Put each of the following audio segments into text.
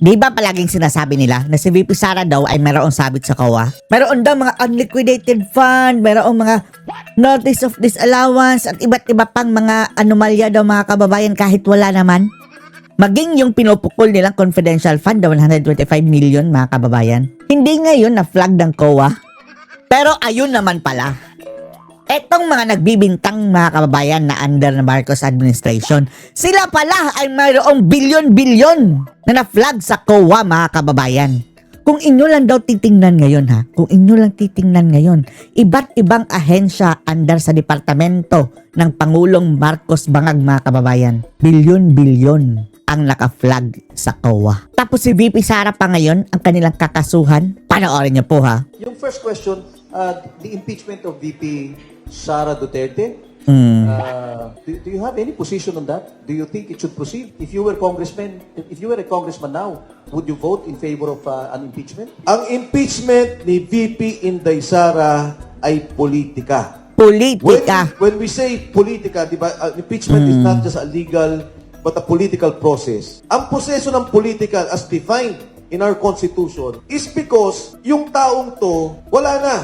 Di ba palaging sinasabi nila na si VP Sara daw ay mayroong sabit sa COA? Mayroon daw mga unliquidated fund, mayroong mga notice of disallowance at iba't iba pang mga anomalya daw mga kababayan kahit wala naman. Maging yung pinupukol nilang confidential fund, 125 million mga kababayan. Hindi ngayon na flag ng COA. Pero ayun naman pala. Etong mga nagbibintang mga kababayan na under na Marcos administration, sila pala ay mayroong bilyon-bilyon na na-flag sa COA mga kababayan. Kung inyo lang daw titingnan ngayon ha, kung inyo lang titingnan ngayon, iba't ibang ahensya under sa departamento ng Pangulong Marcos Bangag mga kababayan, bilyon-bilyon ang naka-flag sa COA. Tapos si VP Sara pa ngayon ang kanilang kakasuhan. Panoorin niyo po ha. Yung first question, the impeachment of VP Sara Duterte. Do you have any position on that? Do you think it should proceed? If you were a congressman now, would you vote in favor of an impeachment? Ang impeachment ni VP Inday Sara ay politika. Politika. When we say politika, di ba, impeachment is not just a legal but a political process. Ang proseso ng political as defined in our Constitution is because yung taong to, wala na.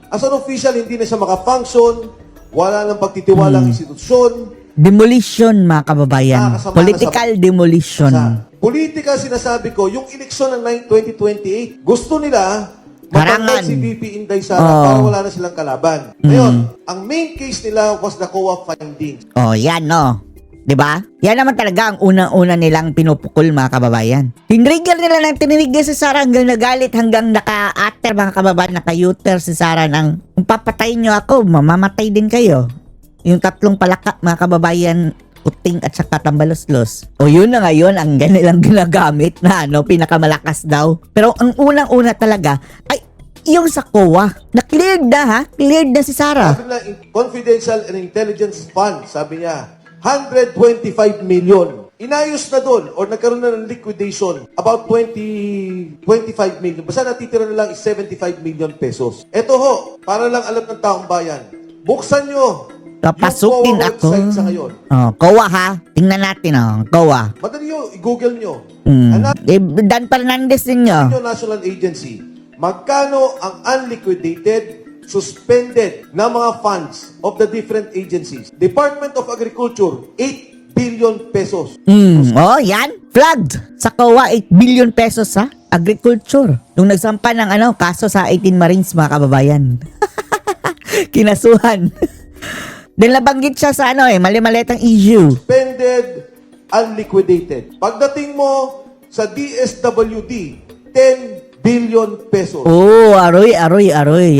As an official, hindi na siya makafunction, wala nang pagtitiwalang institusyon. Demolition mga kababayan. Nakakasama Political demolition. Politika, sinasabi ko, yung eleksyon ng 2028, gusto nila Harangan. matanggal si VP Inday Sara para wala na silang kalaban. Ngayon, ang main case nila was the COA findings. Oh, yan no. 'Di ba? Yan naman talaga ang unang-una nilang pinupukol mga kababayan. Tinrigger nila ng tinrigger si Sara hanggang nagalit, hanggang naka-atter mga kababayan, naka-uter si Sara ng kung papatayin nyo ako, mamamatay din kayo. Yung tatlong palaka mga kababayan, kuting at saka tambaloslos. O yun na ngayon ang ganilang ginagamit na pinakamalakas daw. Pero ang unang-una talaga ay yung sa COA. Na-cleared na ha? Cleared na si Sara. Sabi na, Confidential and Intelligence Fund, sabi niya, 125 million. Inayos na doon or nagkaroon na ng liquidation about 25 million. Basta natitira na lang is 75 million pesos. Ito ho, para lang alam ng taong bayan. Buksan nyo Papasukin yung COA ako. website sa ngayon. Oh, COA ha. Tingnan natin COA. Madali nyo, i-google nyo. Dan Fernandez din nyo. Hanapin nyo National Agency. Magkano ang unliquidated, suspended na mga funds of the different agencies? Department of Agriculture, 8 billion pesos. Oh, yan. Flagged sa COA, 8 billion pesos ha. Agriculture. Nung nagsampa ng kaso sa 18 Marines mga kababayan. Kinasuhan. Then nabanggit siya sa mali-malitang issue. Suspended, unliquidated. Pagdating mo sa DSWD, 10 billion pesos. Oh, aroy.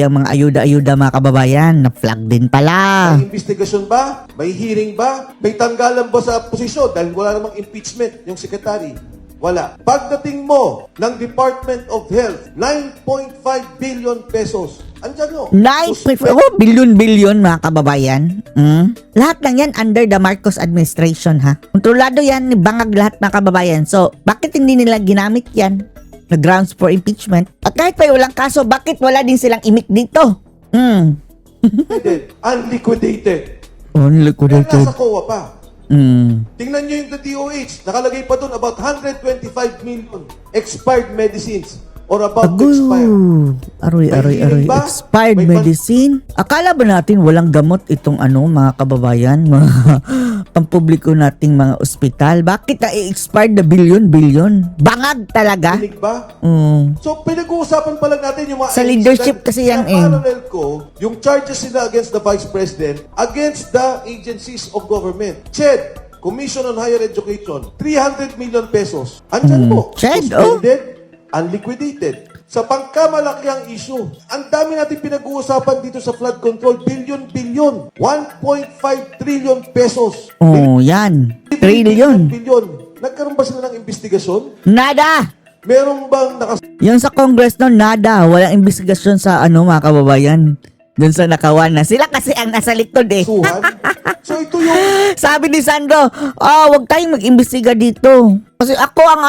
Yung mga ayuda-ayuda mga kababayan, na-flag din pala. May investigasyon ba? May hearing ba? May tanggalan ba sa posisyon dahil wala namang impeachment yung secretary? Wala. Pagdating mo ng Department of Health, 9.5 billion pesos. Andyan o. 9.5 billion mga kababayan. Lahat lang yan under the Marcos administration ha. Kontrolado yan ni Bangag lahat mga kababayan. So, bakit hindi nila ginamit yan na grounds for impeachment? At kahit pa walang kaso, bakit wala din silang imik dito? Unliquidated. Unliquidated. Nasa COA pa. Tingnan nyo yung DOH. Nakalagay pa doon about 125 million expired medicines or about to expire. Aroy. ba? Expired May medicine. Akala ba natin walang gamot itong mga kababayan? Mga pampubliko nating mga ospital. Bakit na-expired na billion? Bangag talaga. Dinig ba? So, pinag-uusapan pa lang natin yung mga... Sa leadership kasi yan parallel ko, yung charges nila against the Vice President, against the agencies of government. CHED, Commission on Higher Education, 300 million pesos. Andyan po. CHED, Suspended, unliquidated. Sa pangkamalakiang issue, ang dami natin pinag-uusapan dito sa flood control, billion. 1.5 trillion pesos. Oh, yan. Trillion. Billion. Nagkaroon ba sila ng investigasyon? Nada! Meron bang Yung sa Congress no, nada. Walang investigasyon sa mga kababayan. Doon sa nakawan na. Sila kasi ang nasa likod eh. kasuhan? So ito yung... Sabi ni Sandro, wag tayong mag-imbestiga dito. Kasi ako ang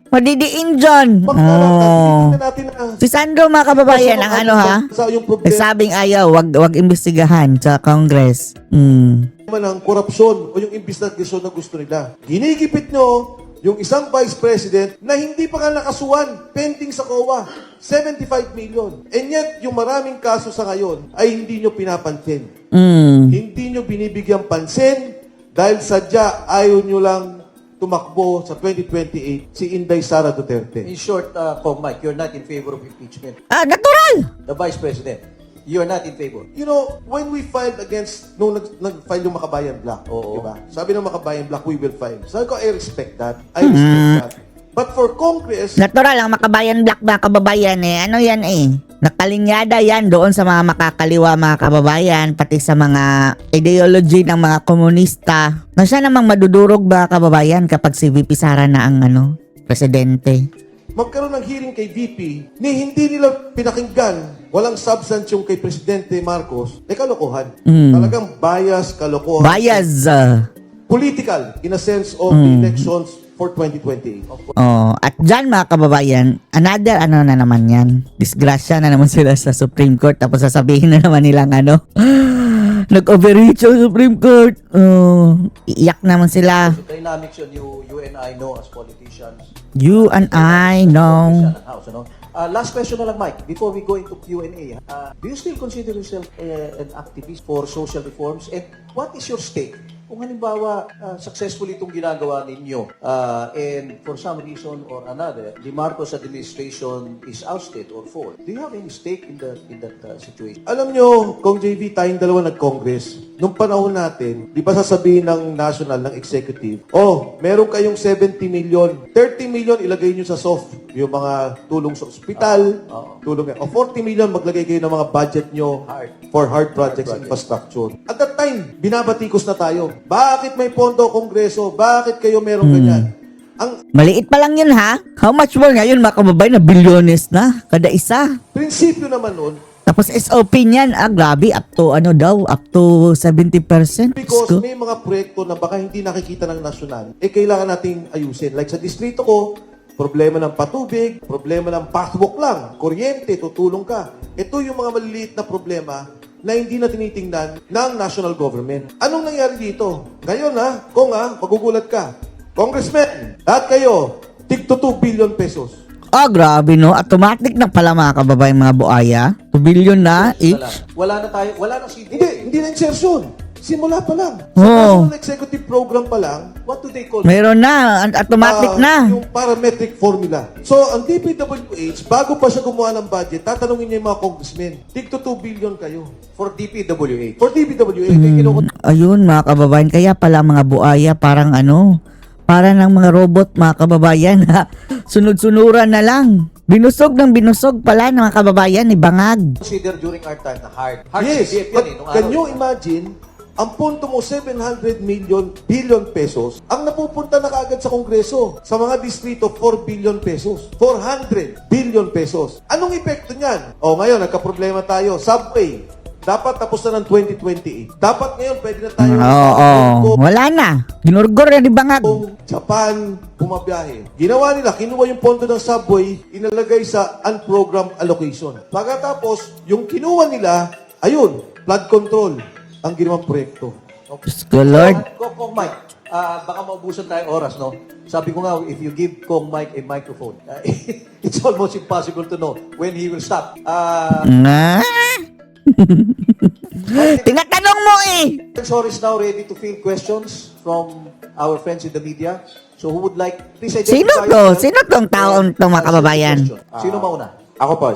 madidiin dyan. natin Si Sandro mga kababayan, ang yung problema nagsabing ayaw, wag imbestigahan sa Congress. ng korupsyon o yung investigasyon na gusto nila. Ginigipit nyo yung isang vice president na hindi pa nga nakasuhan, pending sa COA, 75 million. And yet, yung maraming kaso sa ngayon ay hindi nyo pinapansin. Hindi nyo binibigyan pansin dahil sadya ayaw nyo lang tumakbo sa 2028 si Inday Sara Duterte. In short, Kong Mike, you're not in favor of impeachment. Natural! The Vice President, you're not in favor. You know, when we filed against, nung nag-file yung Makabayan Black, Oo. di ba? Sabi ng Makabayan Black, we will file. Sabi ko, I respect that. I respect that. But for Congress, Natural, ang Makabayan Black mga kababayan ano yan nakalinyada yan doon sa mga makakaliwa mga kababayan, pati sa mga ideology ng mga komunista na siya namang madudurog mga kababayan kapag si VP Sara na ang presidente. magkaroon ng hearing kay VP, hindi nila pinakinggan, walang substance yung kay Presidente Marcos, kalokohan. Talagang bias, kalokohan. Bias! Political, in a sense of the elections for 2028. At dyan mga kababayan, another na naman yan. Disgrasya na naman sila sa Supreme Court, tapos sasabihin na naman nilang nag-overreach ang Supreme Court. Iiyak naman sila. The dynamics yun, you and I know as politicians. You and I know. House, last question na lang, Mike, before we go into Q&A. Do you still consider yourself an activist for social reforms? And what is your stake? Kung halimbawa, successfully itong ginagawa ninyo, and for some reason or another, the Marcos administration is ousted or fall, do you have any stake in that situation? Alam nyo, Kong JV, tayong dalawa nag-Congress. Nung panahon natin, di ba sasabihin ng national, ng executive, meron kayong 70 million, 30 million ilagay nyo sa soft, yung mga tulong sa ospital, tulong, 40 million maglagay kayo ng mga budget nyo for hard projects, infrastructure. At that time, binabatikos na tayo. Bakit may pondo Kongreso? Bakit kayo meron ganyan? Ang Maliit pa lang yun ha. How much more ngayon mga kababayan na bilyones na kada isa. prinsipyo naman nun, Tapos SOP niyan, grabe, up to up to 70%. because Diyos ko. may mga proyekto na baka hindi nakikita ng nasyonal, kailangan nating ayusin. Like sa distrito ko, problema ng patubig, problema ng passbook lang, kuryente, tutulong ka. Ito yung mga maliliit na problema na hindi na tinitingnan ng national government. Anong nangyari dito? Ngayon Kung magugulat ka, Congressman, lahat kayo, tig to 2 billion pesos. Grabe no. Automatic na pala mga kababayan mga buaya. 2 billion na each. Wala na CD. Hindi na insertion. Simula pa lang. Sa Oo. National Executive Program pa lang, What do they call Meron na. Automatic na. Yung parametric formula. So, ang DPWH, bago pa siya gumawa ng budget, tatanungin niya yung mga congressmen, tig to 2 billion kayo. for DPWH? For DPWH, Ayun mga kababayan. Kaya pala mga buaya parang para ng mga robot mga kababayan. Sunod-sunuran na lang. Binusog ng binusog pala ng mga kababayan ni Bangag. Consider during our time na hard. Yes, CDF but yan nung can araw. you imagine, ang punto mo 700 billion pesos, ang napupunta na kaagad sa Kongreso, sa mga distrito, 4 billion pesos. 400 billion pesos. Anong epekto niyan? Ngayon, nagka-problema tayo. Subway, dapat tapos na ng 2028. Dapat ngayon, pwede na tayo Wala na. Ginurgor na ni Bangag. kung Japan bumabiyahe. Ginawa nila, kinuha yung pondo ng subway, inalagay sa unprogrammed allocation. Pagkatapos, yung kinuha nila, ayun, flood control ang ginawang proyekto. Diyos ko, Lord. Kong Mike, baka maubusan tayong oras, no? Sabi ko nga, if you give Kong Mike a microphone, it's almost impossible to know when he will stop. Tinatanong mo Sor is now ready to field questions from our friends in the media. So who would like, please identify Sino to? yourself. Sino tong taon to mga kababayan? Sino mauna? Ako po.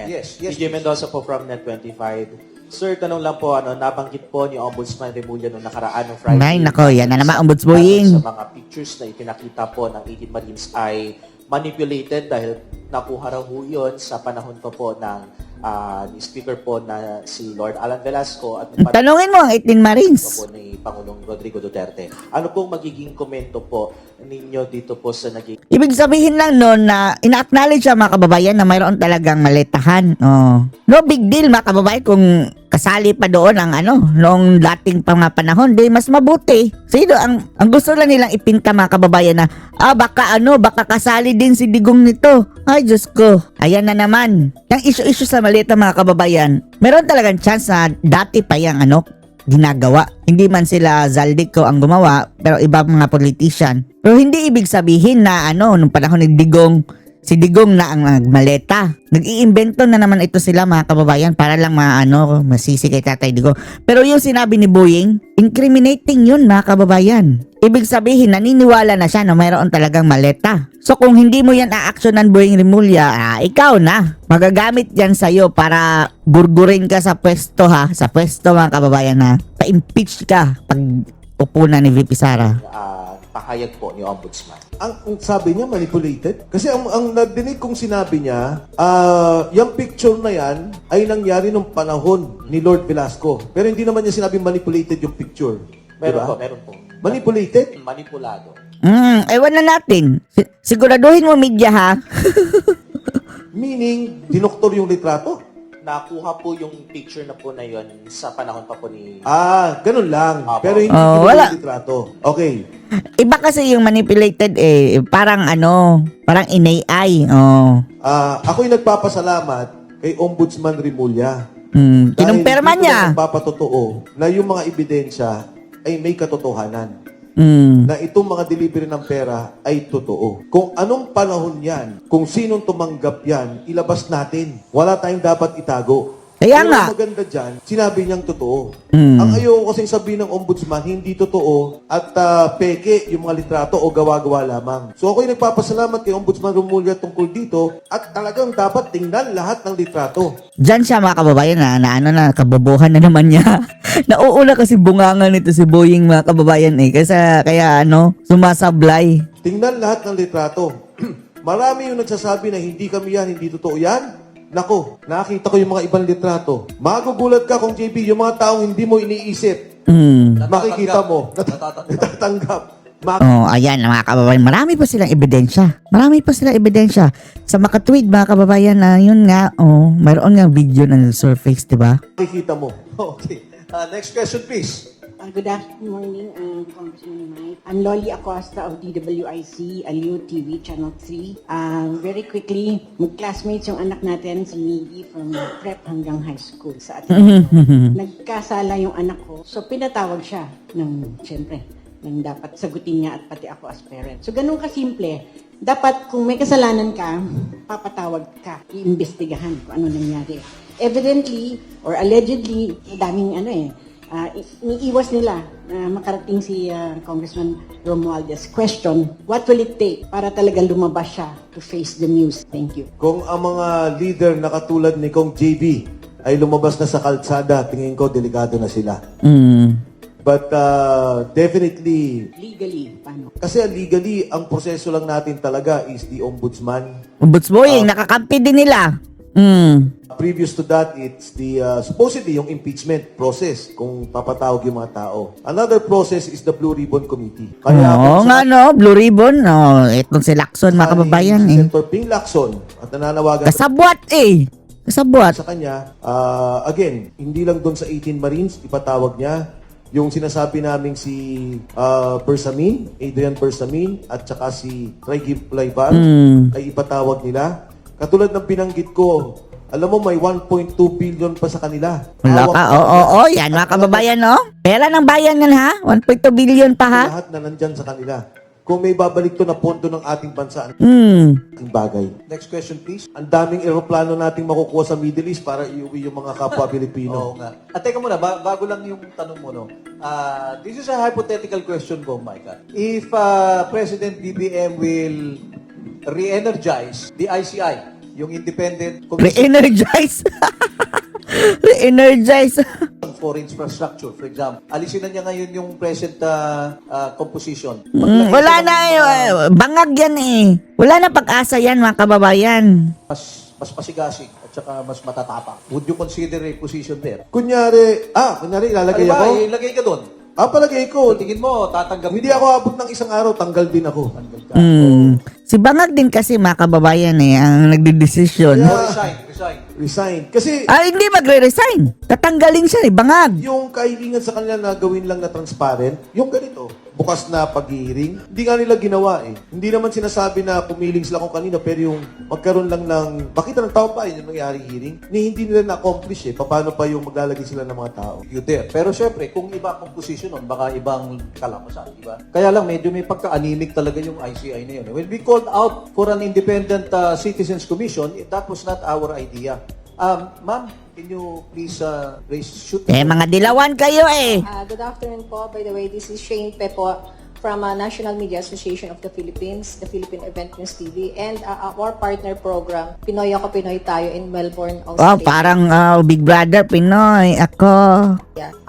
Yes, DJ Mendoza po from Net25. Sir, tanong lang po, nabanggit po ni Ombudsman Remulla noong nakaraan ng Friday. Ay, nako, yan na naman, Ombudsboying. Sa mga pictures na ipinakita po ng 18 Marines ay manipulated dahil nakuha raw ho yun sa panahon pa po ng ni Speaker po na si Lord Alan Velasco at Tanungin mo ang 18 Marines. po ni Pangulong Rodrigo Duterte. Ano pong magiging komento po ninyo dito po sa naging Ibig sabihin lang noon na ina-acknowledge siya mga kababayan na mayroon talagang malitahan. No big deal mga kababayan kung kasali pa doon ang noong dating pa mga panahon, di mas mabuti. Sino ang gusto lang nilang ipinta mga kababayan na baka kasali din si Digong nito. Ay Diyos ko. Ayan na naman. Yung issue sa maliit na mga kababayan, meron talagang chance na dati pa yung ginagawa. Hindi man sila Zaldico ang gumawa, pero iba mga politician. Pero hindi ibig sabihin na nung panahon ni Digong, si Digong na ang nagmaleta. Nag-iimbento na naman ito sila mga kababayan para lang masisi kay Tatay Digong. Pero yung sinabi ni Boying, incriminating yun mga kababayan. Ibig sabihin, naniniwala na siya na mayroon talagang maleta. So kung hindi mo yan a-actionan, Boying Rimulya, ikaw na. Magagamit yan sa'yo para gurgurin ka sa pwesto Sa pwesto mga kababayan pa-impeach ka pag upo na ni VP Sara. Pahayag po ni Ombudsman. Ang sabi niya, manipulated? Kasi ang nadinig kong sinabi niya, yung picture na yan ay nangyari nung panahon ni Lord Velasco. Pero hindi naman niya sinabi manipulated yung picture. Meron Diba? po, meron po. Manipulated? Manipulado. Ewan na natin. Siguraduhin mo media ha. Meaning, dinoktor yung litrato? Nakuha po yung picture na po na yon sa panahon pa po ni... Ganun lang. Apo. Pero hindi Oh, dinoktor wala. yung litrato. Okay. Iba kasi yung manipulated parang parang in-AI. Ako'y nagpapasalamat kay Ombudsman Rimulya. Kinumpirma Dahil niya. dito na nagpapatotoo na yung mga ebidensya ay may katotohanan. Na itong mga delivery ng pera ay totoo. Kung anong panahon yan, kung sinong tumanggap yan, ilabas natin. Wala tayong dapat itago. Kaya Pero nga. ang maganda dyan, sinabi niyang totoo. Ang ayoko kasing sabihin ng ombudsman, hindi totoo at peke yung mga litrato o gawa-gawa lamang. So ako'y nagpapasalamat kay Ombudsman Rimulya tungkol dito at talagang dapat tingnan lahat ng litrato. Diyan siya mga kababayan na kabobohan na naman niya. Nauuna kasi bungangan nito si Boying mga kababayan kaya sumasablay. Tingnan lahat ng litrato. Marami yung nagsasabi na hindi kami yan, hindi totoo yan. Nako, nakita ko yung mga ibang litrato. Magugulat ka kung JP, yung mga taong hindi mo iniisip. Makikita mo. Natatanggap. Ayan mga kababayan. Marami pa silang ebidensya. Sa makatweet mga kababayan yun nga, mayroon nga video na surface, diba? Makikita mo. Okay. Next question, please. Good afternoon, Congressman Mike. I'm Loli Acosta of DWIC, Aliw TV, Channel 3. Very quickly, mag-classmates yung anak natin, si Miggy, from prep hanggang high school sa atin. Nagkasala yung anak ko, so pinatawag siya siyempre, ng dapat sagutin niya at pati ako as parent. So ganun kasimple, dapat kung may kasalanan ka, papatawag ka, iimbestigahan kung ano nangyari. Evidently, or allegedly, daming iniiwas nila na makarating si Congressman Romualdez. Question, what will it take para talaga lumabas siya to face the news? Thank you. Kung ang mga leader na katulad ni Kong JB ay lumabas na sa kalsada, tingin ko delikado na sila. But definitely, Legally, paano? kasi legally, ang proseso lang natin talaga is the ombudsman. Boying, nakakampi din nila. Previous to that, it's the supposedly yung impeachment process kung papatawag yung mga tao. Another process is the Blue Ribbon Committee. Oo nga Blue Ribbon. Itong si Lacson mga kababayan Si Senator Ping Lacson at nananawagan Kasabwat Kasabwat. sa kanya, again, hindi lang doon sa 18 Marines, ipatawag niya yung sinasabi naming si Adrian Bersamin, at saka si Traigib Layban ay ipatawag nila. Katulad ng binanggit ko, alam mo, may 1.2 billion pa sa kanila. Wala ka. Yan mga kababayan, Pera ng bayan yan, ha? 1.2 billion pa, ha? Lahat na nandyan sa kanila. Kung may babalik to na pondo ng ating bansa, ang bagay. Next question, please. Ang daming eroplano nating makukuha sa Middle East para iuwi yung mga kapwa Pilipino. Oo nga. At teka muna, bago lang yung tanong mo, this is a hypothetical question po, Micah. If President BBM will re-energize the ICI, yung Independent Commission Re-energize. Re-energize. for Infrastructure, for example, alisin na niya ngayon yung present composition. Wala na bangag yan Wala na pag-asa yan mga kababayan. Mas pasigasig at saka mas matatapang. Would you consider a position there? Kunyari, ilalagay Ano ba, ako. ilagay ka doon. Palagay ko. Tingin mo, tatanggap Hindi ako abot ng isang araw, tanggal din ako. Si Bangag din kasi mga kababayan ang nagdidesisyon. Resign. Kasi Hindi magre-resign. Tatanggalin siya ni Bangag. yung kahilingan sa kanila na gawin lang na transparent, yung ganito, bukas na pag-hearing, hindi nga nila ginawa eh. Hindi naman sinasabi na pumiling sila kung kanino, pero yung magkaroon lang ng, makita ng tao pa yun yung nangyari hearing, hindi nila na-accomplish eh. Paano pa yung maglalagay sila ng mga tao? You there. Pero syempre, kung iba ang position nun, baka ibang kalapasan, di ba? Kaya lang, medyo may pagka-anemic talaga yung ICI na yun. When we called out for an independent citizens commission, that was not our idea. Ma'am, can you please shoot? Mga dilawan kayo eh. Good afternoon po. By the way, this is Shane Pepo from National Media Association of the Philippines, the Philippine Event News TV, and our partner program, Pinoy Ako Pinoy Tayo in Melbourne, Australia. Parang Big Brother Pinoy. Ako.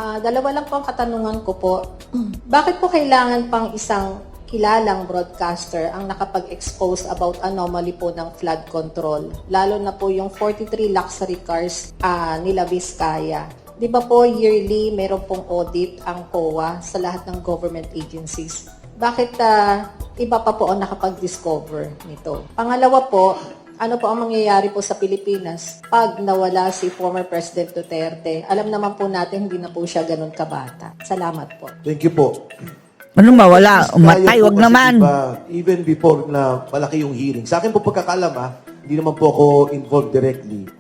Dalawa lang po ang katanungan ko po. Bakit po kailangan pang isang kilalang broadcaster ang nakapag-expose about anomaly po ng flood control? Lalo na po yung 43 luxury cars nila Vizcaya. Di ba po yearly meron pong audit ang COA sa lahat ng government agencies? Bakit iba pa po ang nakapag-discover nito? Pangalawa po, ano po ang mangyayari po sa Pilipinas pag nawala si former President Duterte? Alam naman po natin hindi na po siya ganun kabata. Salamat po. Thank you po. Ano mawala? Kaya Umatay, po wag kasi naman. diba, even before na malaki yung hearing, sa akin po pagkakalam hindi naman po ako involved directly.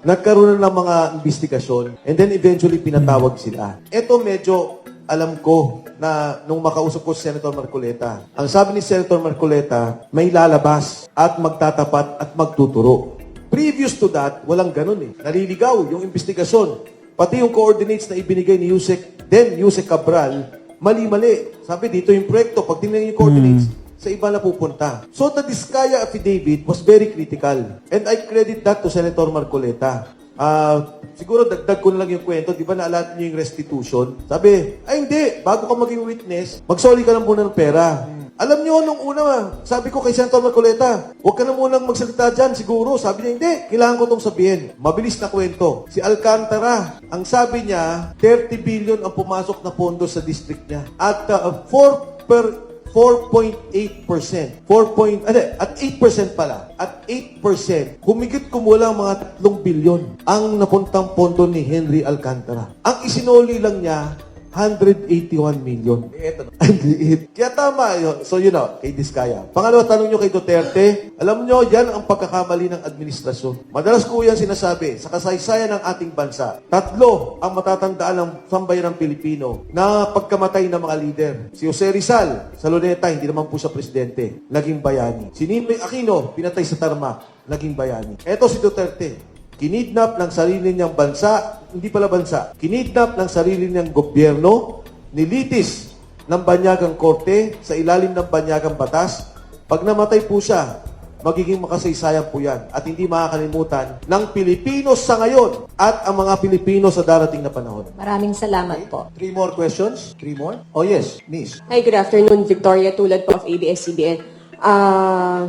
Nagkaroon na ng mga investigasyon and then eventually pinatawag sila. Ito medyo alam ko na nung makausap ko si Senator Marcoleta, ang sabi ni Senator Marcoleta, may lalabas at magtatapat at magtuturo. Previous to that, walang ganun eh. Naliligaw yung investigasyon. Pati yung coordinates na ibinigay ni Yusek Cabral, mali-mali. Sabi dito yung proyekto, pag tinignan yung coordinates, sa iba na pupunta. So the Vizcaya affidavit was very critical. And I credit that to Senator Marcoleta. Siguro dagdag ko na lang yung kwento, di ba naalala niyo yung restitution? Sabi, ay hindi, bago ka maging witness, magsoli ka lang muna ng pera. Alam niyo, nung una, sabi ko kay Senator Marcoleta, huwag ka na munang magsalita dyan, siguro. Sabi niya, hindi, kailangan ko itong sabihin. Mabilis na kwento. Si Alcantara, ang sabi niya, 30 billion ang pumasok na pondo sa district niya. At 4.8%. At 8% pala. At 8%, humigit kumulang mga 3 billion ang napuntang pondo ni Henry Alcantara. Ang isinoli lang niya, 181 million. Ang liit. Kaya tama yun. So yun kay Vizcaya. Pangalawa, tanong nyo kay Duterte, alam nyo, yan ang pagkakamali ng administrasyon. Madalas ko yan sinasabi, sa kasaysayan ng ating bansa, 3 ang matatandaan ng sambayan ng Pilipino na pagkamatay ng mga leader. Si Jose Rizal, sa Luneta, hindi naman po siya presidente, naging bayani. Si Ninoy Aquino, pinatay sa Tarmac, naging bayani. Eto si Duterte, kinidnap ng sarili niyang bansa, hindi pala bansa, kinidnap ng sarili niyang gobyerno, nilitis ng banyagang korte sa ilalim ng banyagang batas. Pag namatay po siya, magiging makasaysayan po yan at hindi makakalimutan ng Pilipino sa ngayon at ang mga Pilipino sa darating na panahon. Maraming salamat po. 3 more questions? 3 more? Oh yes, Miss. Hi, good afternoon. Victoria Tulad po of ABS-CBN.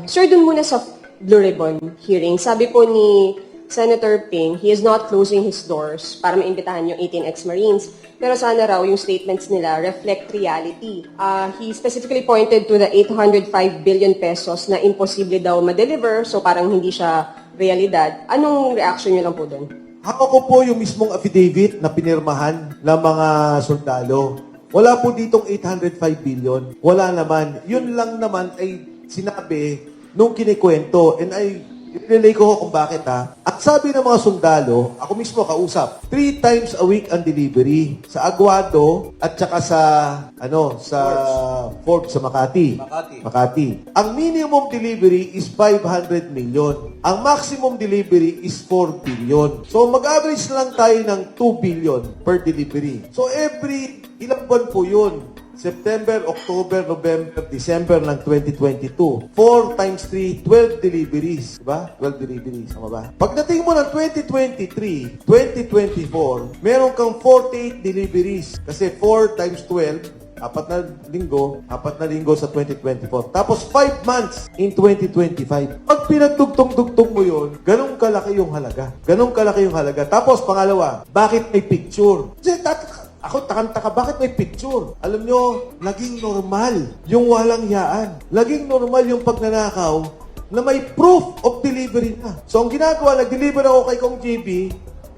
Sir, dun muna sa Blue Ribbon hearing, sabi po ni Senator Ping, he is not closing his doors para maimbitahan yung 18 ex-Marines. Pero sana raw yung statements nila reflect reality. He specifically pointed to the 805 billion pesos na imposible daw ma-deliver, so parang hindi siya realidad. Anong reaction niyo lang po doon? Ako po yung mismong affidavit na pinirmahan ng mga sundalo. Wala po ditong 805 billion. Wala naman. Yun lang naman ay sinabi nung kinikwento. And i-relay ko kung bakit At sabi ng mga sundalo, ako mismo kausap, 3 times a week ang delivery sa Aguado at saka sa Forbes sa Makati. Ang minimum delivery is 500 million. Ang maximum delivery is 4 billion. So mag-average lang tayo ng 2 billion per delivery. So every ilang buwan po yun? September, October, November, December ng 2022. 4 times 3, 12 deliveries. Diba? 12 deliveries. Tama ba? Pagdating mo ng 2023, 2024, meron kang 48 deliveries. Kasi 4 times 12, 4 na linggo sa 2024. Tapos 5 months in 2025. Pag pinagtugtong-tugtong mo yun, ganun kalaki yung halaga. Tapos pangalawa, bakit may picture? Kasi Ako, takanta-taka, bakit may picture? Alam nyo, naging normal yung walang hiyaan. Naging normal yung pagnanakaw na may proof of delivery na. So, ang ginagawa, nag-deliver ako kay Kong JB,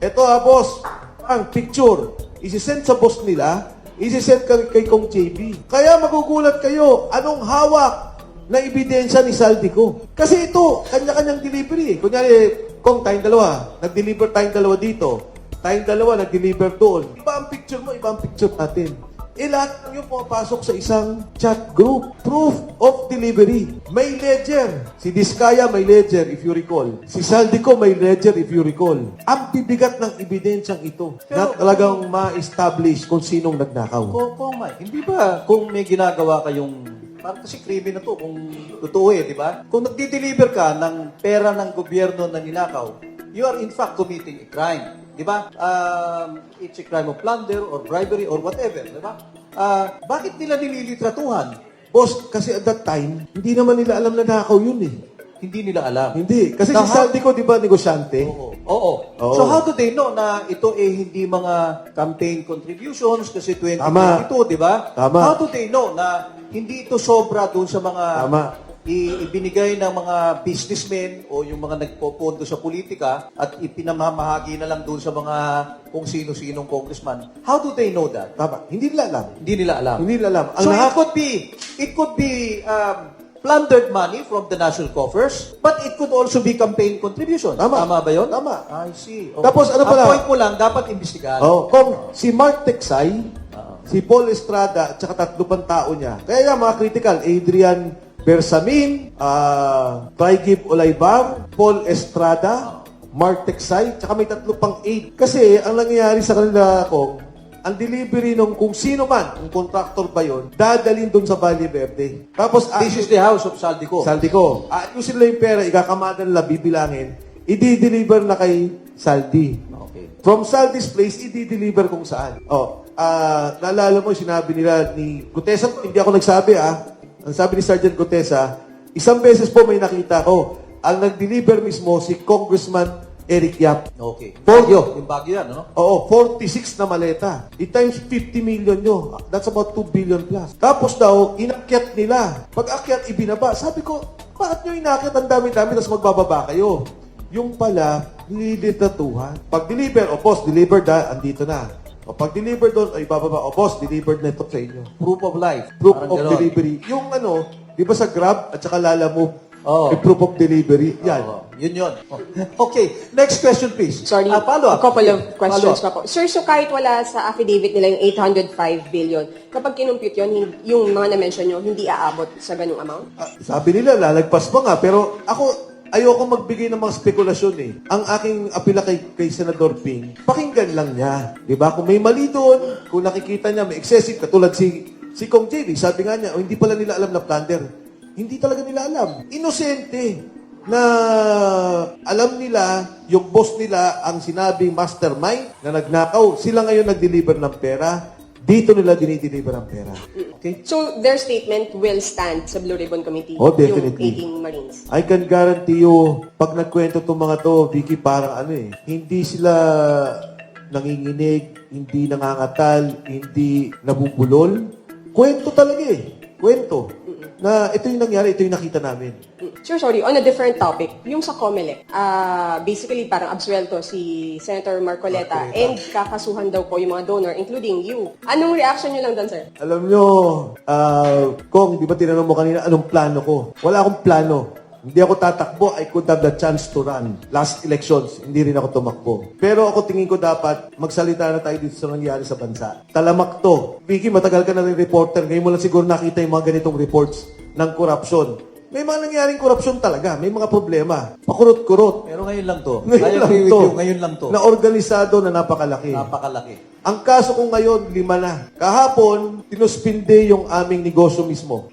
eto boss, ang picture, isi-send sa boss nila, isi-send kay Kong JB. Kaya magugulat kayo, anong hawak na ebidensya ni Saldico? Kasi ito, kanya-kanyang delivery. Kunyari, Kong, tayong dalawa, nag-deliver tayong dalawa dito. Tayong dalawa, nag-deliver doon. Iba ang picture mo, iba ang picture natin. Lahat ng yung pumapasok sa isang chat group. Proof of delivery. May ledger. Si Diskaya may ledger, if you recall. Si Saldico may ledger, if you recall. Ang bibigat ng ebidensyang ito na talagang ma-establish kung sinong nagnakaw. Kung Mike, hindi ba kung may ginagawa kayong parang kasi krimen na to kung totoo di ba? Kung nagdi-deliver ka ng pera ng gobyerno na ninakaw, you are in fact committing a crime. Di ba? It's a crime of plunder or bribery or whatever. Di ba? Bakit nila nililitratuhan? Boss, kasi at that time, hindi naman nila alam na nakaw yun eh. Hindi nila alam. Hindi. Kasi si How- Saldico, di ba, negosyante? Oo. Oo. So how do they know na ito hindi mga campaign contributions kasi 2022, Tama. di ba? Tama. How do they know na hindi ito sobra doon sa mga Tama. ibinigay ng mga businessmen o yung mga nagpopondo sa politika at ipinamamahagi na lang doon sa mga kung sino-sinong congressman? How do they know that? Tama. Hindi nila alam. Hindi nila alam. Hindi nila alam. Ang So lahat- it could be plundered money from the national coffers, but it could also be campaign contribution. Tama. Ba yun? Tama. I see. Okay. Tapos ano pala? Ang point mo lang, dapat imbestigahan. Kung si Mark Teksay, si Paul Estrada, at saka tatlo pang tao niya. Kaya mga critical, Adrian Bersamin, Trigib Olaybar, Paul Estrada, Mark Teksay, tsaka may tatlo pang aid. Kasi ang nangyayari sa kanila, ang delivery nung kung sino man, kung contractor ba yun, dadalhin doon sa Valle Verde. Tapos, This is the house of Saldico. Saldico. Ayusin nila yung pera, ikakamada nila, bibilangin, i-deliver na kay Saldi. Okay. From Saldi's place, i-deliver kung saan. Naalala mo, sinabi nila ni Gutesa, hindi ako nagsabi Ang sabi ni Sergeant Gutesa, isang beses po may nakita ko, ang nag-deliver mismo si Congressman Eric Yap. Okay. Baguio. Yung Baguio yan, no? Oo, 46 na maleta. I-times 50 million nyo. That's about 2 billion plus. Tapos daw, inakyat nila. Pag akyat, ibinaba. Sabi ko, bakit nyo inakyat ang dami-dami tapos magbababa kayo? Yung pala, nililitatuhan. Pag deliver, boss, delivered andito na. O pag deliver doon, ay bababa, boss, delivered na ito sa inyo. Proof of life. Proof Parang of ganon. delivery. Yung di ba sa Grab at saka Lalamove, Oo. may proof of delivery. Yan. Oo. Yun. Okay. Next question, please. Sorry, Follow up. a couple of questions Follow up. pa po. Sir, so kahit wala sa affidavit nila yung 805 billion, kapag kinumpute yun, yung mga na-mention nyo, hindi aabot sa ganung amount? Sabi nila, lalagpas pa nga. Pero ako, ayoko magbigay ng mga spekulasyon eh. Ang aking apela kay Senador Ping, pakinggan lang niya. Di ba? Kung may mali doon, kung nakikita niya may excessive, katulad si Kong JB, sabi nga niya, hindi pala nila alam na plunder. Hindi talaga nila alam. Inosente na alam nila, yung boss nila ang sinabing mastermind na nagnakaw. Sila ngayon nag-deliver ng pera. Dito nila dinideliver ang pera. Okay? So, their statement will stand sa Blue Ribbon Committee, Oh, definitely. yung 18 Marines. I can guarantee you, pag nagkwento itong mga to, Vicky, parang hindi sila nanginginig, hindi nangangatal, hindi nabubulol. Kwento talaga Kwento. Na ito yung nangyari, ito yung nakita namin. Sure, sorry. On a different topic, yung sa COMELEC, basically parang absuelto si Senator Marcoleta and kakasuhan daw po yung mga donor, including you. Anong reaction nyo lang doon, sir? Alam nyo, Kong, di ba tinanong mo kanina, anong plano ko? Wala akong plano. Hindi ako tatakbo, I could have the chance to run. Last elections, hindi rin ako tumakbo. Pero ako tingin ko dapat magsalita na tayo dito sa nangyari sa bansa. Talamak to. Vicky, matagal ka na rin reporter. Ngayon mo lang siguro nakita yung mga ganitong reports ng corruption. May mga nangyaring korupsyon talaga. May mga problema. Pakurot-kurot. Pero ngayon lang to. Ngayon I lang agree with to. you. Ngayon lang to. Na organisado na napakalaki. Napakalaki. Ang kaso ko ngayon, 5 na. Kahapon, tinuspinde yung aming negosyo mismo.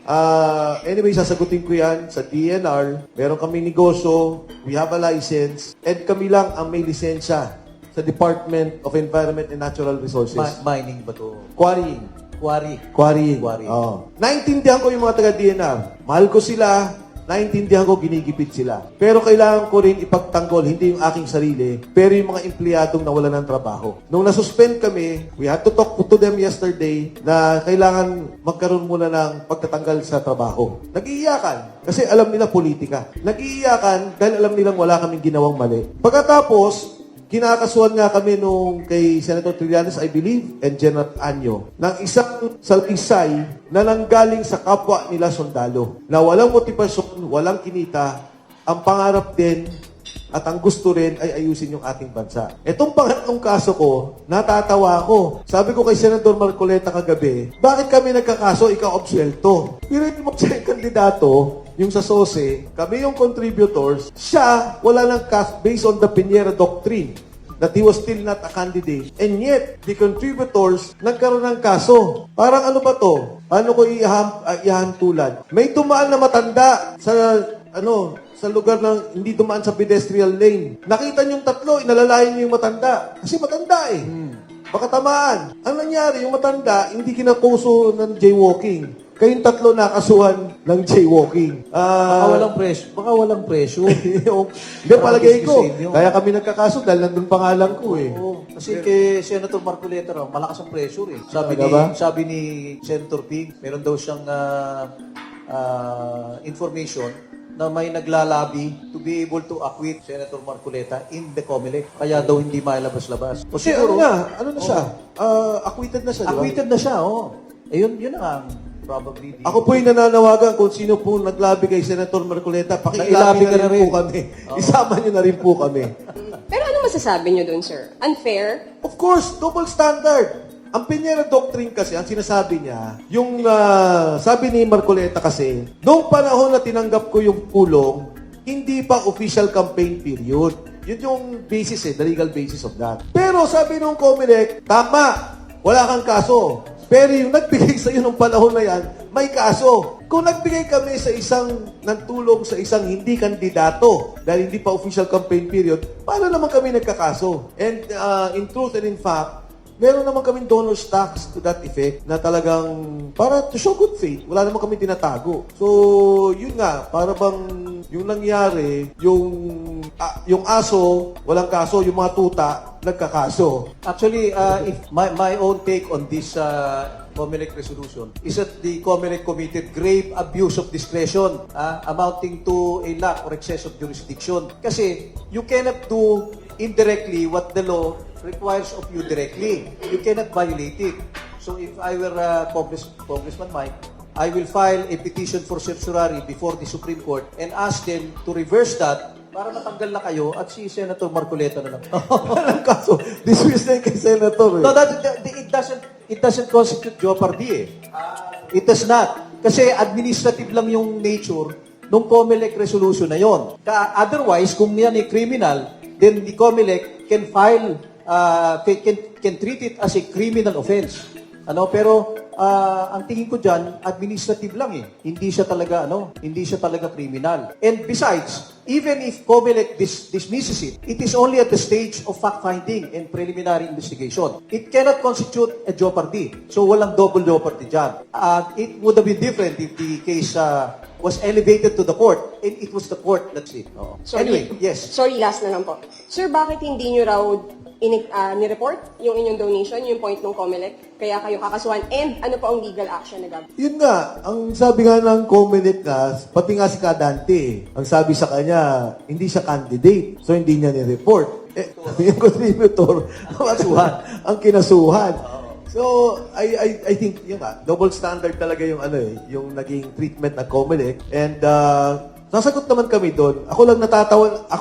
Anyway, sasagutin ko yan sa DNR. Meron kami negosyo, we have a license, and kami lang ang may lisensya sa Department of Environment and Natural Resources. Mining ba to? Quarrying. Quarry. Quarrying. Quarrying. Oo. Naintindihan ko yung mga taga-DNR. Mahal ko sila, naintindihan ko ginigipit sila. Pero kailangan ko rin ipagtanggol, hindi yung aking sarili, pero yung mga empleyadong nawalan ng trabaho. Nung nasuspend kami, we had to talk to them yesterday na kailangan magkaroon muna ng pagtatanggal sa trabaho. Nag-iiyakan kasi alam nila politika. Nag-iiyakan dahil alam nilang wala kaming ginawang mali. Pagkatapos, kinakasuhan nga kami nung kay Senator Trillanes, I believe, and General Anyo, ng isang salaysay na nanggaling sa kapwa nila sundalo, na walang motibasyon, walang kinita, ang pangarap din at ang gusto rin ay ayusin yung ating bansa. Itong pangatlong kaso ko, natatawa ako. Sabi ko kay Senator Marcoleta kagabi, bakit kami nagkakaso, ikaw absuelto? Pero mo siya yung kandidato, yung sa SOSE, kami yung contributors, siya, wala ng cast based on the Piñera Doctrine that he was still not a candidate. And yet, the contributors, nagkaroon ng kaso. Parang ano ba to? Paano ko ihahantulan? May tumaan na matanda sa lugar ng hindi dumaan sa pedestrian lane. Nakita niyong tatlo, inalalayan niyo yung matanda. Kasi matanda eh. Baka tamaan. Ang nangyari, yung matanda, hindi kinakuso ng jaywalking. Kayong tatlo nakasuhan ng jaywalking. Baka walang presyo. Hindi, palagay ko. Kaya kami nagkakaso dahil nandun pangalan ko eh. Oo. Kasi kay Senator Marcoleta raw, malakas ang pressure eh. Sabi ni Senator Ping, meron daw siyang information na may naglalabi to be able to acquit Senator Marcoleta in the COMELEC. Kaya daw hindi mailabas-labas. O Kasi siguro, ano na siya? Acquitted na siya, di ba? acquitted na siya, oh. Eh, yun na nga. Probably. Ako po'y nananawagan kung sino po naglabi kay Senator Marcoleta, Nailabi pakilabi ka na na rin po rin. kami. Isama niyo na rin po kami. Pero ano masasabi niyo dun, sir? Unfair? Of course, double standard. Ang Piñera Doctrine kasi, ang sinasabi niya, yung sabi ni Marcoleta kasi, noong panahon na tinanggap ko yung kulong, hindi pa official campaign period. Yun yung basis the legal basis of that. Pero sabi nung COMELEC, tama, wala kang kaso. Pero yung nagbigay sa iyo nung panahon na yan, may kaso. Kung nagbigay kami sa nagtulong sa isang hindi kandidato dahil hindi pa official campaign period, paano naman kami nagkakaso? And in truth and in fact, meron naman kaming donors tax to that effect na talagang para to show good faith. Wala naman kami tinatago. So, yun nga, para bang yung nangyari, yung aso, walang kaso, yung mga tuta, nagkakaso. Actually, if my own take on this COMELEC resolution is that the COMELEC committed grave abuse of discretion amounting to a lack or excess of jurisdiction. Kasi you cannot do indirectly what the law requires of you directly. You cannot violate it. So if I were Congressman Mike, I will file a petition for certiorari before the Supreme Court and ask them to reverse that para matanggal na kayo at si Senator Marcoleta na lang. Walang kaso. Dismiss na yung kay Senator. Eh. No, it doesn't constitute jeopardy eh. It does not. Kasi administrative lang yung nature nung COMELEC resolution na yon. Otherwise, kung yan ay criminal, then the COMELEC can file, can treat it as a criminal offense. Pero ang tingin ko dyan, administrative lang eh. Hindi siya talaga criminal. And besides, even if COMELEC dismisses it, it is only at the stage of fact-finding and preliminary investigation. It cannot constitute a jeopardy. So walang double jeopardy dyan. It would have been different if the case was elevated to the court, and it was the court that's it. Anyway, yes. Sorry, last na lang po. Sir, bakit hindi niyo raw ni-report yung inyong donation, yung point ng COMELEC, kaya kayo kakasuhan, and ano po ang legal action na gagawin? Yun nga, ang sabi nga ng COMELEC pati nga si Kadante, ang sabi sa kanya, hindi siya candidate, so hindi niya ni-report. Yung contributor, ang kinasuhan. So, I think, yun nga, double standard talaga yung yung naging treatment ng COMELEC. And, nasagot naman kami doon. Ako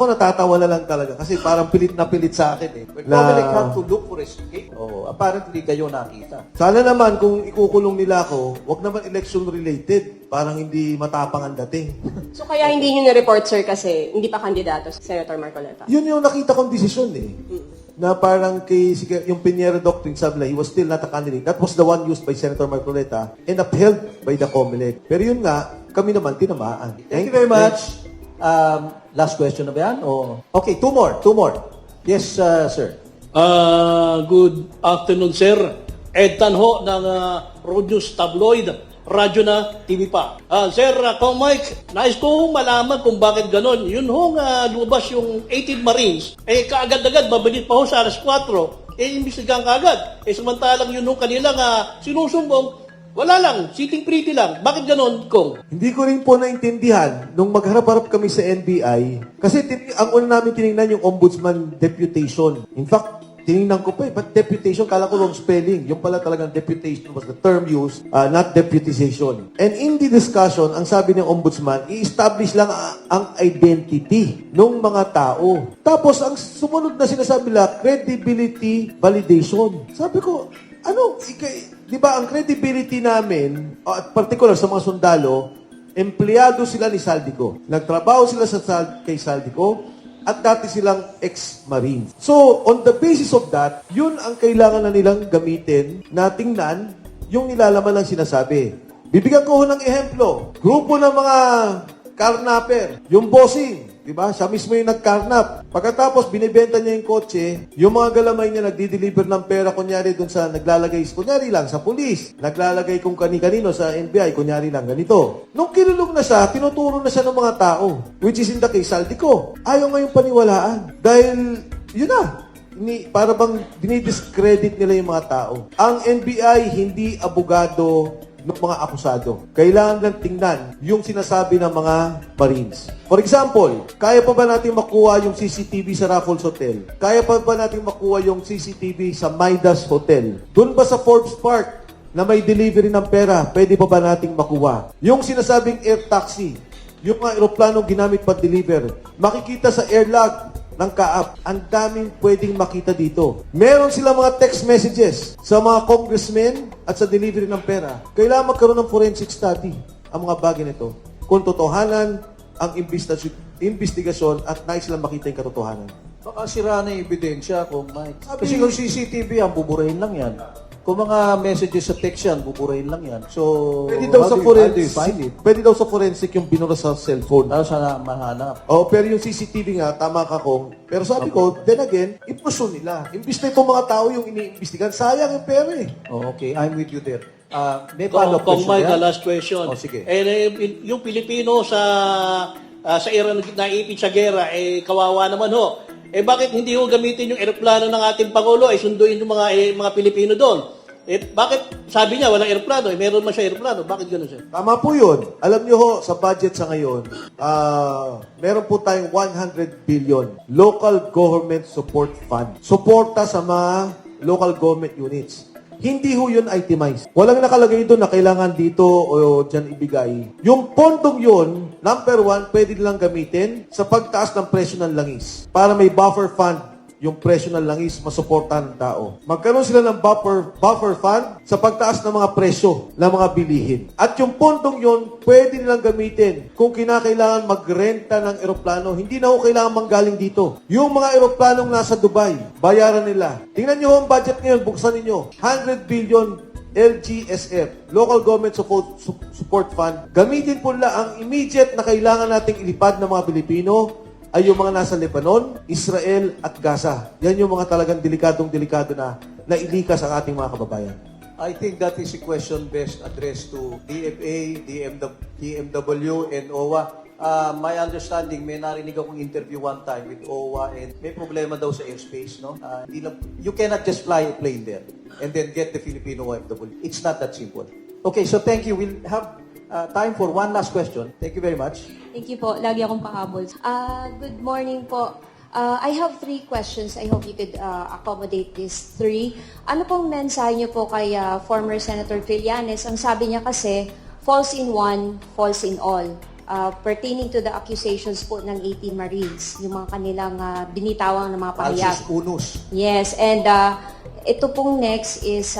natatawa na lang talaga kasi parang pilit na pilit sa akin eh. COMELEC had to look for escape. Apparently, kayo nakita. Sana naman kung ikukulong nila ako, wag naman election related. Parang hindi matapang ang dating. So kaya hindi niyo ni-report, sir, kasi hindi pa kandidato si Senator Marcoleta? Yun yung nakita kong desisyon eh. Na parang yung Piñera Doctrine, sabi na, he was still not a candidate. That was the one used by Senator Marcoleta and upheld by the COMELEC. Pero yun nga, kami naman tinamaan. Thank you very much. Last question na ba yan? Okay, two more. Yes, sir. Good afternoon, sir. Ed Tanho ng Road News Tabloid. radyo na, TV pa. Sir, Kong Mike, nais ko hong malaman kung bakit ganon. Yun hong lumabas yung 18 Marines, kaagad-agad, babalik pa ho sa alas 4. Imbestigahan kaagad. Samantalang yun hong kanilang sinusumbong, wala lang, sitting pretty lang. Bakit ganon, Kong? Hindi ko rin po naintindihan nung magharap-harap kami sa NBI kasi ang una namin tinignan yung ombudsman deputation. In fact, tinignan ko pa but deputation, kala ko wrong spelling. Yung pala talagang deputation was the term used, not deputization. And in the discussion, ang sabi ng ombudsman, i-establish lang ang identity ng mga tao. Tapos, ang sumunod na sinasabi nila, credibility validation. Sabi ko, di ba ang credibility namin, at particular sa mga sundalo, empleyado sila ni Saldico. Nagtrabaho sila kay Saldico at dati silang ex-marine. So, on the basis of that, yun ang kailangan na nilang gamitin na tingnan yung nilalaman ng sinasabi. Bibigyan ko ho ng ehemplo. Grupo ng mga karnaper, yung bossing, di ba? Siya mismo yung nag-carnap. Pagkatapos, binibenta niya yung kotse, yung mga galamay niya nagdi-deliver ng pera, kunyari dun sa naglalagay, kunyari lang sa pulis, naglalagay kung kani-kanino sa NBI, kunyari lang ganito. Nung kinulong na siya, tinuturo na siya ng mga tao, which is in the case, Saldico. Ayaw ngayong paniwalaan. Dahil, yun na, para bang dinidiscredit nila yung mga tao. Ang NBI, hindi abogado ng mga akusado. Kailangan lang tingnan yung sinasabi ng mga Marines. For example, kaya pa ba natin makuha yung CCTV sa Raffles Hotel? Kaya pa ba natin makuha yung CCTV sa Midas Hotel? Doon ba sa Forbes Park na may delivery ng pera, pwede pa ba nating makuha? Yung sinasabing air taxi, yung mga aeroplanong ginamit pa-deliver, makikita sa airlog ng Kaap. Ang daming pwedeng makita dito. Meron sila mga text messages sa mga congressmen at sa delivery ng pera. Kailangan magkaroon ng forensic study ang mga bagay nito. Kung totohanan ang investigasyon at nais lang makita yung katotohanan. Baka sira na yung ebidensya kung kasi kung CCTV yan, buburahin lang yan. Kung mga messages sa text yan, buburahin lang yan. So, Pwede daw sa how do you find forensic. it? Pwede daw sa forensic yung binura sa cellphone. Ano sana mahanap? Oh, pero yung CCTV nga, tama ka kung. Pero sabi ko, then again, i-pursue nila. Imbis na itong mga tao yung iniimbestigan, sayang yung pera eh. Oh, okay, I'm with you there. May Kong follow-up question Mike, yan? last question. Oh, sige. Yung Pilipino sa era na naipit sa gera, kawawa naman ho. Bakit hindi ho gamitin yung eroplano ng ating Pangulo, sunduin yung mga Pilipino doon? Bakit sabi niya walang eroplano, meron man siya eroplano, bakit gano'n siya? Tama po yun. Alam niyo ho, sa budget sa ngayon, meron po tayong 100 billion local government support fund. Suporta sa mga local government units. Hindi ho yun itemized. Walang nakalagay doon na kailangan dito o dyan ibigay. Yung pondong yun, number one, pwede nilang gamitin sa pagtaas ng presyo ng langis para may buffer fund yung presyo ng langis masuportahan ng tao. Magkaroon sila ng buffer fund sa pagtaas ng mga presyo ng mga bilihin. At yung pondong yun, pwede nilang gamitin kung kinakailangan magrenta ng eroplano. Hindi na ho kailangan manggaling dito. Yung mga eroplanong nasa Dubai, bayaran nila. Tingnan nyo ang budget ngayon, buksan ninyo. 100 billion LGSF, Local Government Support Fund. Gamitin po nila ang immediate na kailangan nating ilipad ng mga Pilipino ay yung mga nasa Lebanon, Israel at Gaza. Yan yung mga talagang delikado na nailikas ang ating mga kababayan. I think that is a question best addressed to DFA, DMW, and OWA. My understanding, may narinig akong interview one time with OWA and may problema daw sa airspace, no? You cannot just fly a plane there and then get the Filipino OFW. It's not that simple. Okay, so thank you. We'll have time for one last question. Thank you very much. Thank you po. Lagi akong pahabol. Good morning po. I have 3 questions. I hope you could accommodate these 3. Ano pong mensahe niyo po kay former Senator Trillanes? Ang sabi niya kasi, false in one, false in all. Pertaining to the accusations po ng 18 Marines, yung mga kanilang binitawang ng mga pahayag. Alcis Unus. Yes, and ito pong next is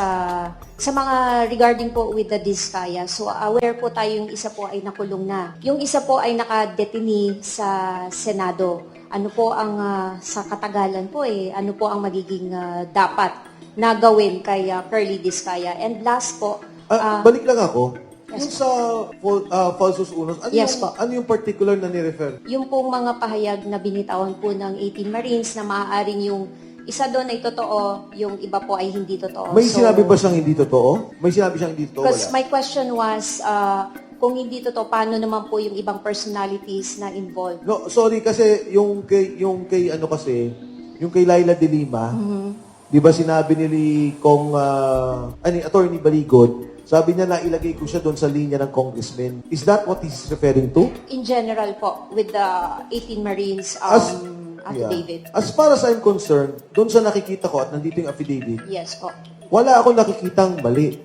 sa mga regarding po with the Diskaya. So aware po tayo yung isa po ay nakulong na. Yung isa po ay nakadetini sa Senado. Ano po ang sa katagalan po ano po ang magiging dapat na gawin kay Curly Diskaya. And last po, Balik lang ako. Yes, Yung sa falsus unus, Yes po. ano yung particular na ni-refer? yung pong mga pahayag na binitawan po ng 18 Marines na maaaring yung isa doon ay totoo, yung iba po ay hindi totoo. May So, sinabi ba siyang hindi totoo? May sinabi siyang hindi totoo? Because Wala. my question was, kung hindi totoo, paano naman po yung ibang personalities na involved? No, sorry kasi yung kay ano kasi, yung kay Laila de Lima, di ba sinabi ni Attorney Baligod, sabi niya na ilagay ko siya doon sa linya ng congressman. Is that what he's referring to? In general po, with the 18 Marines affidavit. As far as I'm concerned, doon sa nakikita ko at nandito yung affidavit, Yes po. wala akong nakikitang mali.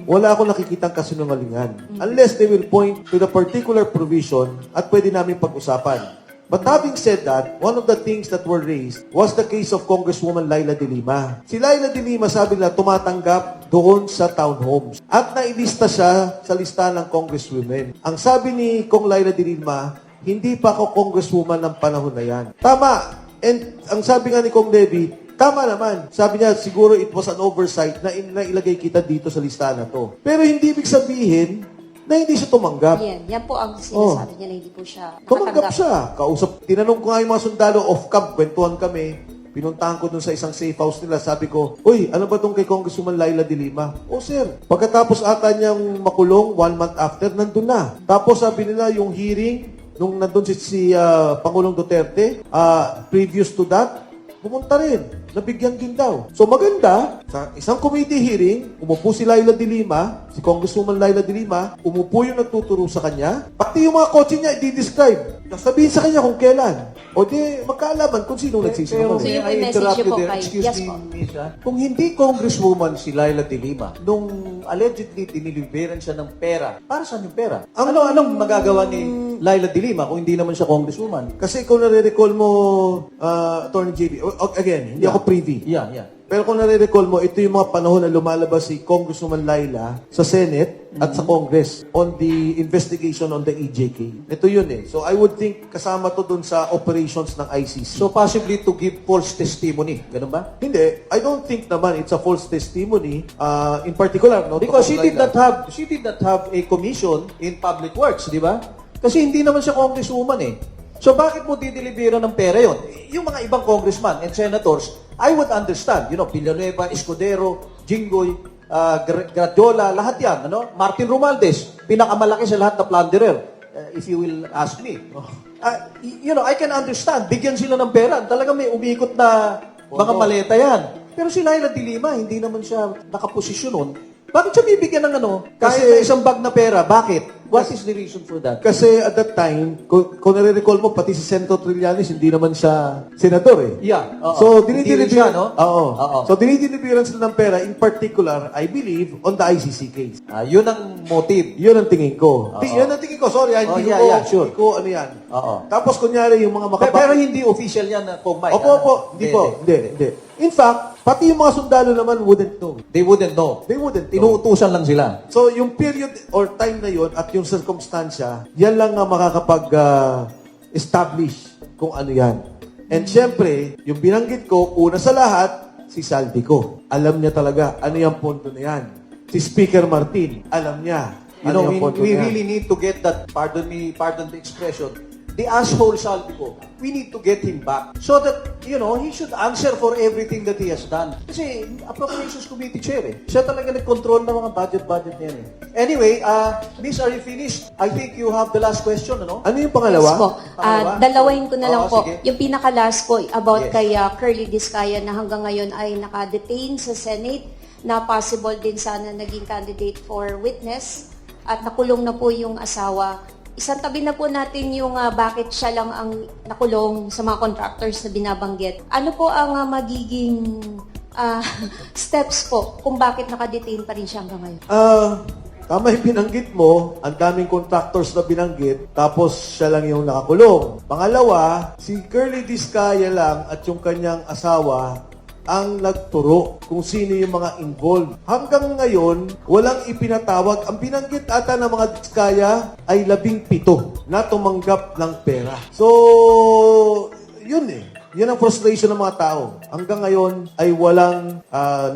Wala akong nakikitang kasinungalingan. Unless they will point to the particular provision at pwede namin pag-usapan. But having said that, one of the things that were raised was the case of Congresswoman Laila de Lima. Si Laila de Lima, sabi nila, tumatanggap doon sa townhomes. At nailista siya sa listahan ng congresswomen. Ang sabi ni Kong Laila de Lima, hindi pa ako congresswoman ng panahon na yan. Tama. And ang sabi nga ni Kong Levy, tama naman. Sabi niya, siguro it was an oversight na ilagay kita dito sa listahan na to. Pero hindi ibig sabihin na hindi siya tumanggap. Yan po ang sinasabi niya na hindi po siya Tumanggap nakatanggap. siya. Kausap, tinanong ko nga yung mga sundalo off-camp, kwentuhan kami. Pinuntahan ko dun sa isang safe house nila. Sabi ko, uy, ano ba tong kay Congresswoman Laila de Lima? Oh, sir. Pagkatapos ata niyang makulong, 1 month after, nandun na. Tapos sabi nila, yung hearing, nung nandun si Pangulong Duterte, previous to that, pumunta rin. Nabigyan din daw. So maganda, sa isang committee hearing, umupo si Laila de Lima, si Congresswoman Laila de Lima, umupo yung nagtuturo sa kanya, pati yung mga kotse niya, i-describe. Sabihin sa kanya kung kailan. O di, magkaalaman kung sino Pero So, nagsisinungaling. yung may I message interrupt niyo you po there? kay- Excuse Yes me, po. Miss, kung hindi congresswoman si Laila de Lima, nung allegedly diniliberan siya ng pera, para saan yung pera? Anong magagawa ni Laila de Lima kung hindi naman siya congresswoman? Kasi kung nare-recall mo, Attorney JB, again, hindi ako privy. Yeah. Pero kung nare-recall mo, ito yung mga panahon na lumalabas si Congresswoman Laila sa Senate at sa Congress on the investigation on the EJK. Ito yun eh. So I would think kasama to dun sa operations ng ICC. So possibly to give false testimony, ganun ba? Hindi, I don't think naman it's a false testimony in particular. No, to Because Kong Laila. she did not have a commission in public works, di ba? Kasi hindi naman siya congresswoman eh. So bakit mo didelibera ng pera yon? Yung mga ibang congressman and senators, I would understand. You know, Villanueva, Escudero, Jinggoy, Gradiola, lahat yan. Ano? Martin Romualdez, pinakamalaki sa lahat na plunderer, if you will ask me. You know, I can understand. Bigyan sila ng pera. Talaga may umikot na mga maleta yan. Pero si Laila de Lima, hindi naman siya nakaposisyon nun. Bakit siya bibigyan ng ano? Kahit na isang bag na pera. Bakit? What is the reason for that? Kasi at that time, kung nare-recall mo, pati si Senator Trillanes, hindi naman siya senador eh. Yeah, oo. So, Hindi rin siya, no? Oo. Oo. So, dinideliveran sila ng pera, in particular, I believe, on the ICC case. Yun ang motive. Yun ang tingin ko. Oo. Yun ang tingin ko. Sorry, hindi yeah, ko, yeah, sure. hindi ko ano yan. Oo. Tapos, kunyari, yung mga Pero hindi official yan na Kong Mike. Opo. Hindi. In fact, pati yung mga sundalo naman wouldn't know. They wouldn't know. They wouldn't know. Inuutusan lang sila. So, yung period or time na yon at yung circumstansya, yan lang ang makakapag-establish kung ano yan. And syempre, yung binanggit ko, una sa lahat, si Saldico. Alam niya talaga ano yung punto na yan. Si Speaker Martin, alam niya. You know, yung punto we na yan. really need to get that, pardon the expression, the asshole Saldico. We need to get him back so that, you know, he should answer for everything that he has done. Kasi Appropriations Committee Chair eh. Siya talaga nag-control ng mga budget niyan eh. Anyway, Miss, are you finished? I think you have the last question, ano? Ano yung pangalawa? Yes po. Pangalawa? Dalawahin ko na lang Oo, po. sige. Yung pinaka-last po about Yes. kay Curly Discaya na hanggang ngayon ay naka-detain sa Senate na possible din sana naging candidate for witness at nakulong na po yung asawa. Isang tabi na po natin yung bakit siya lang ang nakulong sa mga contractors na binabanggit. Ano po ang magiging steps po kung bakit naka-detain pa rin siya hanggang ngayon? Tama yung binanggit mo, ang daming contractors na binanggit, tapos siya lang yung nakakulong. Pangalawa, si Curly Discaya lang at yung kanyang asawa ang nagturo kung sino yung mga involved. Hanggang ngayon, walang ipinatawag. Ang binanggit ata ng mga Discaya ay 17 na tumanggap ng pera. So, yun eh. Yan ang frustration ng mga tao. Hanggang ngayon ay walang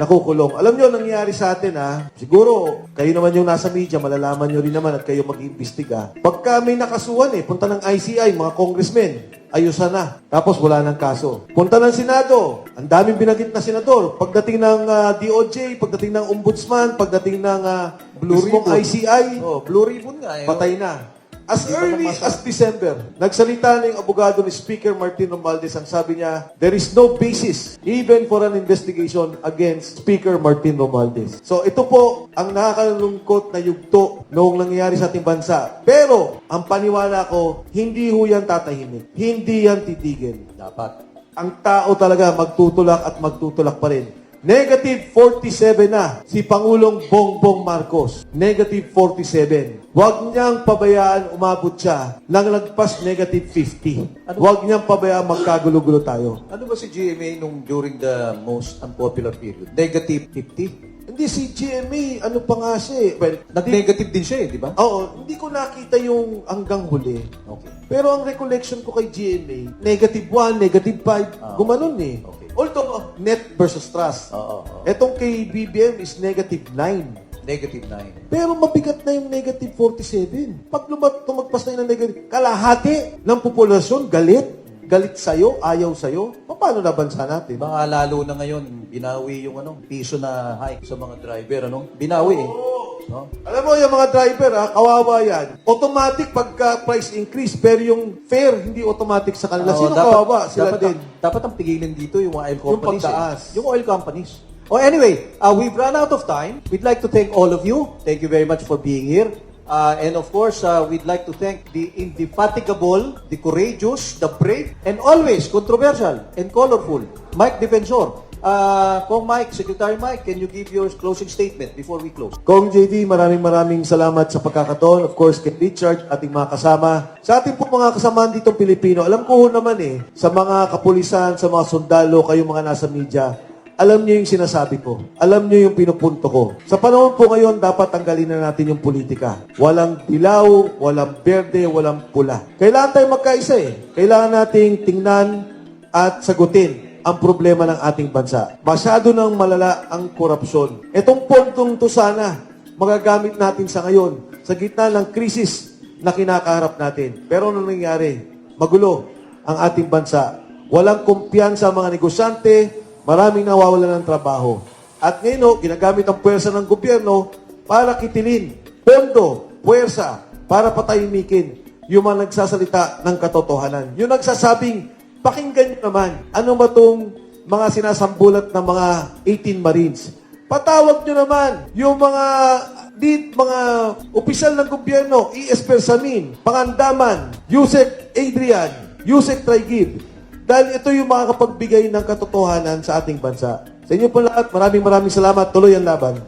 nakukulong. Alam nyo, nangyayari sa atin siguro, kayo naman yung nasa media, malalaman nyo rin naman at kayo mag-iimbestiga. Pagka may nakasuhan punta ng ICI, mga congressmen, ayusan na. Tapos wala ng kaso. Punta ng Senado, ang daming binagit na senador. Pagdating ng DOJ, pagdating ng Ombudsman, pagdating ng Blue mismong Ribbon. ICI, Oh, Blue Ribbon nga. patay na. As early as December, nagsalita na yung abogado ni Speaker Martin Romualdez. Ang sabi niya, there is no basis even for an investigation against Speaker Martin Romualdez. So ito po ang nakakalungkot na yugto noong nangyayari sa ating bansa. Pero ang paniwala ko, hindi ho yan tatahimik. Hindi yan titigil. Dapat. Ang tao talaga magtutulak at magtutulak pa rin. Negative 47 na si Pangulong Bongbong Marcos. Negative 47. Huwag niyang pabayaan umabot siya ng lagpas negative 50. Huwag niyang pabayaan magkagulo-gulo tayo. Ano ba si GMA nung during the most unpopular period? Negative 50? Hindi si GMA, ano pa nga siya eh. Well, Nag-negative din siya di ba? Oo, hindi ko nakita yung hanggang huli. Okay. Pero ang recollection ko kay GMA, negative 1, negative 5, gumanon eh. Okay. Although, net versus trust. Oo. Etong kay BBM is negative 9. Negative 9. Pero mabigat na yung negative 47. Pag tumagpas na yung negative, kalahati ng populasyon galit. Galit sa'yo, ayaw sa'yo. Paano na bansa natin? Baka lalo na ngayon, binawi yung piso na hike sa mga driver, Binawi eh. No? Alam mo, yung mga driver, kawawa yan. Automatic pagka price increase, pero yung fare, hindi automatic sa kanila. Oo, Sino kawawa? Sila dapat, din. Dapat ang pigilin dito yung oil companies. pagtaas. Yung oil companies. Oh, anyway, we've run out of time. We'd like to thank all of you. Thank you very much for being here. And of course, we'd like to thank the indefatigable, the courageous, the brave, and always controversial and colorful Mike Defensor. Kong Mike, Secretary Mike, can you give your closing statement before we close? Kong JV, maraming salamat sa pagkakataon. Of course, kay Richard, ating mga kasama. Sa ating po mga kasamaan dito Pilipino, alam ko naman sa mga kapulisan, sa mga sundalo, kayong mga nasa media, alam niyo yung sinasabi ko. Alam niyo yung pinupunto ko. Sa panahon po ngayon, dapat tanggalin na natin yung politika. Walang dilaw, walang berde, walang pula. Kailangan tayo magkaisa Kailangan nating tingnan at sagutin ang problema ng ating bansa. Masyado nang malala ang korupsyon. Itong pontong to sana, magagamit natin sa ngayon, sa gitna ng krisis na kinakaharap natin. Pero ano nangyari? Magulo ang ating bansa. Walang kumpiyansa ang mga negosyante, maraming nawawalan ng trabaho. At ngayon, ginagamit ang puwersa ng gobyerno para kitilin, pondo, puwersa, para patahimikin yung mga nagsasalita ng katotohanan. Yung nagsasabing, pakinggan nyo naman, ano ba itong mga sinasambulat ng mga 18 Marines? Patawag nyo naman yung mga opisyal ng gobyerno, E.S. Persamin, Pangandaman, Yusek Adrian, Yusek Traigib, dahil ito yung makakapagbigay ng katotohanan sa ating bansa. Sa inyo po lahat, maraming salamat. Tuloy ang laban.